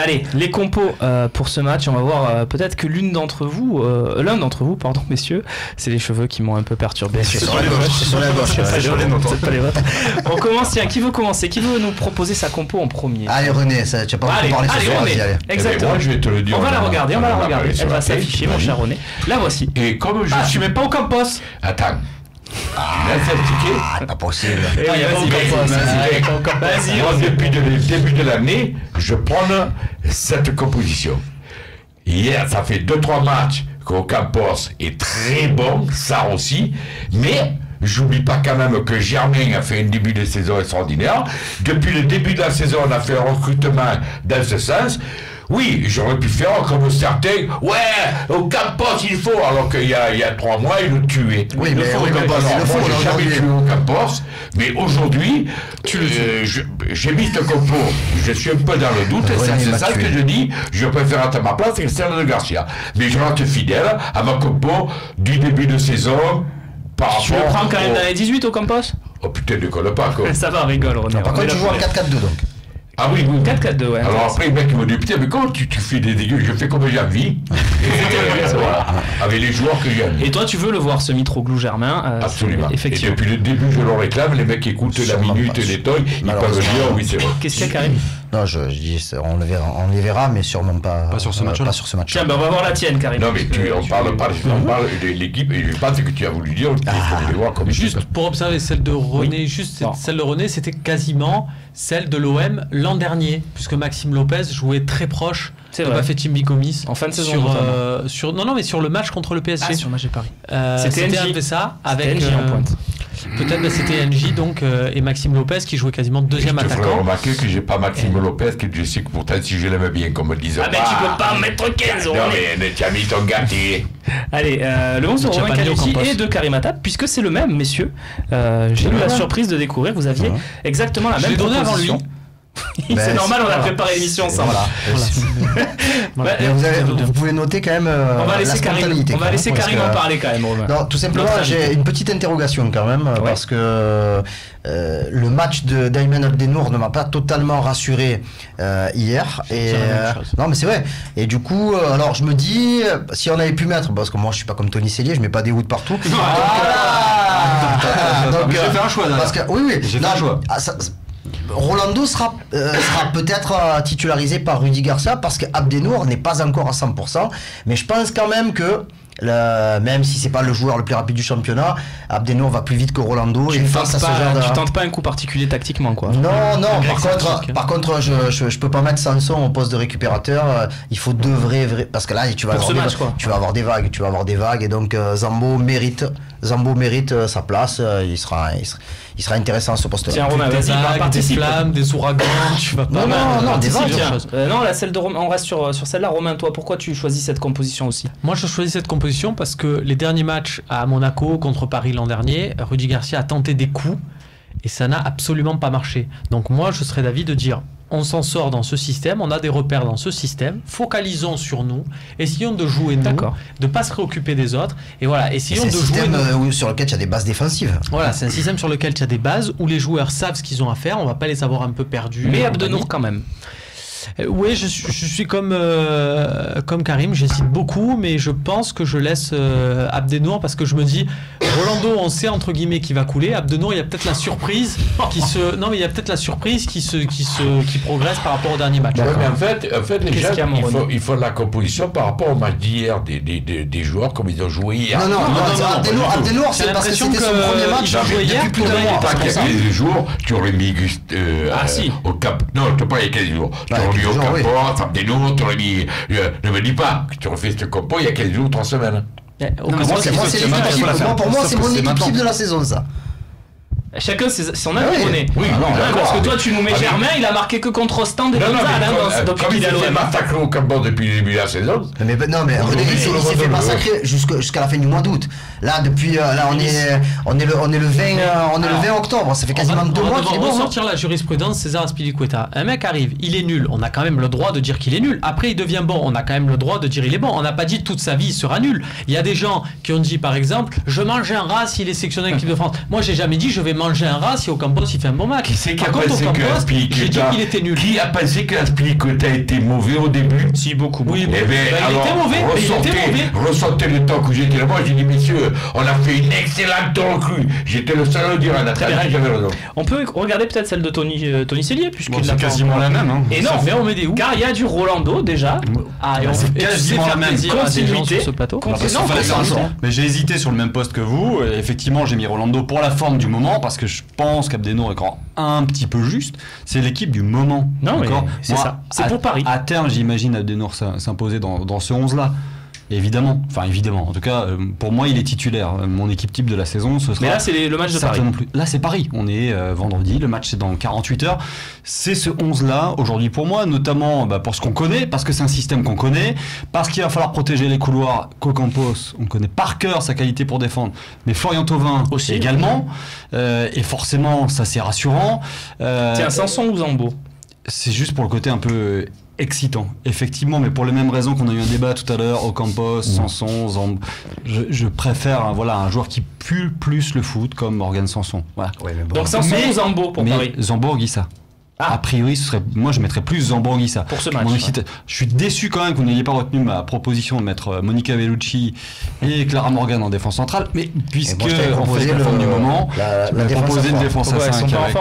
Allez, les compos pour ce match, on va voir peut-être que l'un d'entre vous, pardon messieurs, c'est les cheveux qui m'ont un peu perturbé. C'est sur la gauche. Pas les vôtres. On commence, tiens, qui veut commencer? Qui veut nous proposer sa compo en premier? Allez René, ça, tu vas pas parler ce soir. René. Exactement. Moi, je vais te le dire. On va la regarder. Elle va s'afficher, mon cher René. La voici. Et comme je suis même pas au Campos. Attends. Pas possible. Vas-y. Moi, depuis le début de l'année, je prends cette composition. Hier, ça fait 2-3 matchs qu'Ocampos est très bon, ça aussi, mais j'oublie pas quand même que Germain a fait un début de saison extraordinaire. Depuis le début de la saison, on a fait un recrutement dans ce sens. Oui, j'aurais pu faire comme certains. Ouais, Ocampos il faut, alors qu'il y a 3 mois, il le tuait. Oui, mais Ocampos, il le faut. Moi, j'ai jamais tué Ocampos, mais aujourd'hui, j'ai mis ce compo. Je suis un peu dans le doute, c'est ça que je dis. Je préfère être à ma place Cristiano de Garcia. Mais je reste fidèle à ma compo du début de saison. Tu le prends quand même dans les 18 au Campos? Oh putain, ne colle pas, quoi. Ça va, rigole, René. Par contre, tu joues en 4-4-2 donc. Ah oui. 4-4-2, ouais. Alors après, le mec, il me dit, putain, mais comment tu fais des dégueux? Je fais comme j'ai envie. Voilà, avec les joueurs que j'ai envie. Et toi, tu veux le voir, ce Mitroglou Germain? Absolument. Effectivement. Et depuis le début, je le réclame. Les mecs qui écoutent la minute et les toys, ils peuvent dire, oui, c'est vrai. Qu'est-ce qu'il y a, Karim? Non, je dis, on les verra, mais sûrement pas sur ce match. Pas sur ce match. Tiens, on va voir la tienne, Karim. Non, mais on parle de l'équipe, et je pense que tu as voulu dire qu'il faut les voir comme juste pour observer celle de René, celle de René, c'était quasiment celle de l'OM l'an dernier, puisque Maxime Lopez jouait très proche de Bafétim Gomis en fin de saison mais sur le match contre le PSG. Sur le match de Paris. C'était NJ ça avec en pointe. Peut-être c'était NJ donc et Maxime Lopez qui jouait quasiment deuxième attaquant. Je te ferai remarquer que j'ai pas Maxime Lopez, que je sais que pourtant si je l'aimais bien, comme me disait. Ah mais tu peux pas mettre 15 euros. Non mais tu as mis ton gâté. Allez, le 11 de Romain Calucci et de Karim Attab, puisque c'est le même, messieurs. J'ai eu la surprise de découvrir, vous aviez exactement la même proposition. C'est normal, on a préparé l'émission ensemble. Vous pouvez noter quand même on va laisser Karim en parler quand même. Non, tout simplement, j'ai une petite interrogation quand même, parce que le match d'Ayman Abdenour ne m'a pas totalement rassuré hier. Non mais c'est vrai. Et du coup, alors je me dis, si on avait pu mettre, parce que moi je suis pas comme Tony Cellier, je mets pas des hoods partout. Donc j'ai fait un choix. Parce que oui, j'ai fait un choix. Rolando sera peut-être titularisé par Rudy Garcia parce que Abdenour n'est pas encore à 100%, mais je pense quand même que même si c'est pas le joueur le plus rapide du championnat, Abdenour va plus vite que Rolando. Tu tentes pas un coup particulier tactiquement, quoi. Non. Par contre, je peux pas mettre Sanson au poste de récupérateur. Il faut deux vrais parce que là tu vas avoir des vagues et donc Zambo mérite sa place. Il sera intéressant à ce poste-là. Tiens, Romain, vas-y, des flammes, des ouragans, tu vas pas. Non, des vagues. Non, celle de Romain, on reste sur celle-là. Romain, toi, pourquoi tu choisis cette composition aussi? Moi, je choisis cette composition parce que les derniers matchs à Monaco contre Paris l'an dernier, Rudy Garcia a tenté des coups et ça n'a absolument pas marché. Donc moi, je serais d'avis de dire on s'en sort dans ce système, on a des repères dans ce système, focalisons sur nous, essayons de jouer nous, de ne pas se préoccuper des autres, et voilà, essayons de jouer. C'est un système sur lequel tu as des bases défensives. Voilà, c'est un système sur lequel tu as des bases, où les joueurs savent ce qu'ils ont à faire, on va pas les avoir un peu perdus. Mais Abdenour quand même. Oui, je suis comme Karim, j'hésite beaucoup, mais je pense que je laisse Abdenour parce que je me dis, Rolando, on sait entre guillemets qui va couler. Abdenour, il y a peut-être la surprise qui progresse par rapport au dernier match. Ouais, mais en fait déjà, il faut la composition par rapport au match d'hier des joueurs comme ils ont joué hier. Non, Abdenour, c'est parce que c'était son premier match. Il a joué hier. Il y a 15 jours, tu aurais mis au Cap. Non, je te parle il y a 15 jours. Tu aurais mis au Campos, Abdenour, tu aurais mis. Ne me dis pas que tu aurais fait ce compo il y a 15 jours, 3 semaines. Pour moi, c'est mon équipe type de la saison, ça. Chacun son avis, René. Parce que toi, tu nous mets Germain, il a marqué que contre Ostende et Gonzales. Donc il a l'OM. Massacré au Campos depuis le début de la saison. Mais René, il s'est fait massacrer jusqu'à la fin du mois d'août. Là, depuis, on est le 20 octobre. Ça fait quasiment 2 mois qu'il est bon. On va sortir la jurisprudence César Azpilicueta. Un mec arrive, il est nul. On a quand même le droit de dire qu'il est nul. Après, il devient bon. On a quand même le droit de dire il est bon. On n'a pas dit toute sa vie il sera nul. Il y a des gens qui ont dit, par exemple, je mange un rat s'il est sélectionné avec l'équipe de France. Moi, j'ai jamais dit je vais manger un rat si Ocampos il fait un bon match. Qui c'est qui a pensé Qui a pensé que Azpilicueta était mauvais au début? Si, beaucoup. Oui, il était mauvais. Ressentez le temps que j'étais là-bas, j'ai dit, messieurs, on a fait une excellente recrue. J'étais le seul à le dire à Nathalie, j'avais raison. On peut regarder peut-être celle de Tony Sellier, puisqu'il c'est quasiment la même. Hein. Et non, mais on met des où? Car il y a du Rolando déjà. C'est quasiment la même. Continuité sur ce plateau. Mais j'ai hésité sur le même poste que vous. Et effectivement, j'ai mis Rolando pour la forme du moment parce que je pense qu'Abdennour est encore un petit peu juste. C'est l'équipe du moment. Non, c'est ça. C'est pour Paris. À terme, j'imagine Abdennour s'imposer dans ce 11-là. Évidemment. En tout cas, pour moi, il est titulaire. Mon équipe type de la saison, ce sera. Mais là, c'est le match de Paris. Là, c'est Paris. On est vendredi. Le match, c'est dans 48 heures. C'est ce 11-là, aujourd'hui, pour moi, notamment pour ce qu'on connaît, parce que c'est un système qu'on connaît, parce qu'il va falloir protéger les couloirs. Ocampos, on connaît par cœur sa qualité pour défendre. Mais Florian Thauvin aussi également. Et forcément, ça, c'est rassurant. Tiens, Sanson ou Zambo? C'est juste pour le côté un peu excitant, effectivement, mais pour les mêmes raisons qu'on a eu un débat tout à l'heure, Ocampos, Sanson, Zambo. Je préfère un joueur qui pue plus le foot comme Morgan Sanson. Voilà. Ouais, bon. Donc Sanson ou Zambo pour Paris? Zambo, Guissa. A priori, moi je mettrais plus Zambo Guissa. Pour ce match. Je suis déçu quand même que vous n'ayez pas retenu ma proposition de mettre Monica Bellucci et Clara Morgan en défense centrale, mais puisque on fait la forme du moment, je vais proposer une défense à 5 avec.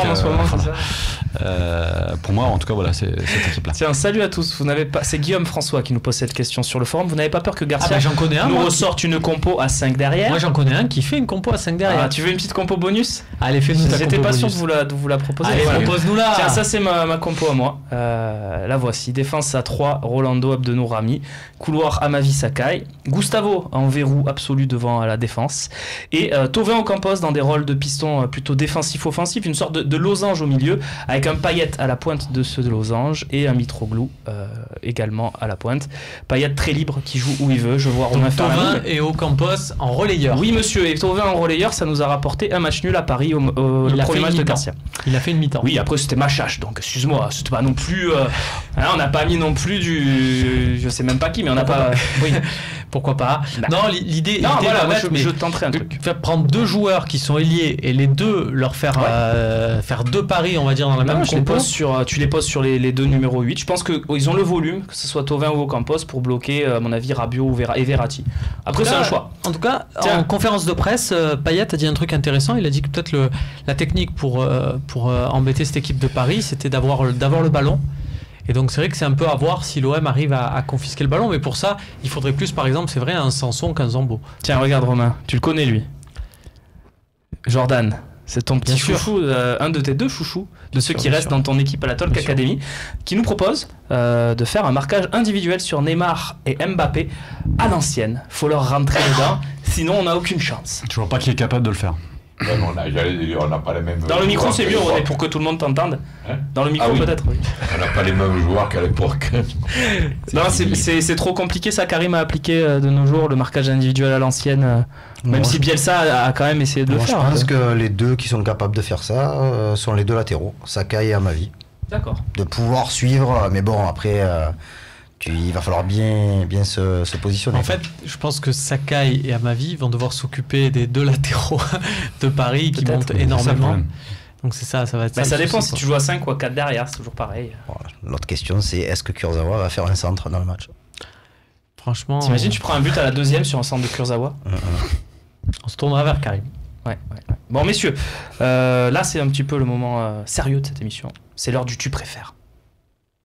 Pour moi, en tout cas, voilà, c'est cette équipe-là. Tiens, salut à tous. C'est Guillaume François qui nous pose cette question sur le forum. Vous n'avez pas peur que Garcia nous ressorte une compo à 5 derrière? Moi, j'en connais un qui fait une compo à 5 derrière. Tu veux une petite compo bonus? Allez, fais-nous ta compo. J'étais pas sûr de vous la proposer. Allez, propose-nous là. Tiens, ça c'est ma compo à moi. La voici. Défense à 3, Rolando, Abdennour, Rami. Couloir Amavi, Sakai. Gustavo en verrou absolu devant la défense. Et Thauvin Ocampos dans des rôles de piston plutôt défensif-offensif. Une sorte de losange au milieu avec un Payet à la pointe de ce losange et un Mitroglou également à la pointe. Payet très libre qui joue où il veut. Je vois Romain faire Thauvin et Ocampos en relayeur. Oui monsieur, et Thauvin en relayeur, ça nous a rapporté un match nul à Paris au premier match de Garcia. Il a fait une mi-temps. Oui, après c'était Machache, donc excuse-moi, c'était pas non plus on n'a pas mis non plus du je sais même pas qui, mais on n'a pas oui. Pourquoi pas? Non, l'idée voilà, moi je tenterai un truc. Prendre deux joueurs qui sont ailiers et les deux leur faire deux paris, on va dire, dans la même compo. Tu les poses sur les deux numéros 8. Je pense qu'ils ont le volume, que ce soit Thauvin ou Ocampos, pour bloquer, à mon avis, Rabiot et Verratti. Après, c'est un choix. En tout cas, en conférence de presse, Payet a dit un truc intéressant. Il a dit que peut-être la technique pour embêter cette équipe de Paris, c'était d'avoir le ballon. Et donc c'est vrai que c'est un peu à voir si l'OM arrive à confisquer le ballon, mais pour ça, il faudrait plus, par exemple, c'est vrai, un Sanson qu'un Zambo. Tiens, regarde Romain, tu le connais lui. Jordan, c'est ton petit chouchou, un de tes deux chouchous, de ceux qui restent dans ton équipe à la Talk Academy, qui nous propose de faire un marquage individuel sur Neymar et Mbappé à l'ancienne. Faut leur rentrer dedans, sinon on n'a aucune chance. Je vois pas qui est capable de le faire. On n'a pas les mêmes. Dans le micro, c'est mieux, René, pour que tout le monde t'entende. Dans le micro, peut-être. Oui. On n'a pas les mêmes joueurs qu'à l'époque. Non, c'est trop compliqué, ça. Karim a appliqué de nos jours le marquage individuel à l'ancienne. Même si Bielsa a quand même essayé de le faire. Je pense que les deux qui sont capables de faire ça sont les deux latéraux, Sakai et Amavi. D'accord. De pouvoir suivre, mais bon, après. Il va falloir bien se positionner. En fait, je pense que Sakai et Amavi vont devoir s'occuper des deux latéraux de Paris qui montent énormément. Donc c'est ça va être ça dépend si tu joues à 5 ou à 4 derrière, c'est toujours pareil. Voilà. L'autre question, c'est est-ce que Kurzawa va faire un centre dans le match? Franchement... T'imagines, tu prends un but à la deuxième sur un centre de Kurzawa? On se tournera vers Karim. Ouais. Bon messieurs, là c'est un petit peu le moment sérieux de cette émission. C'est l'heure du tu préfères.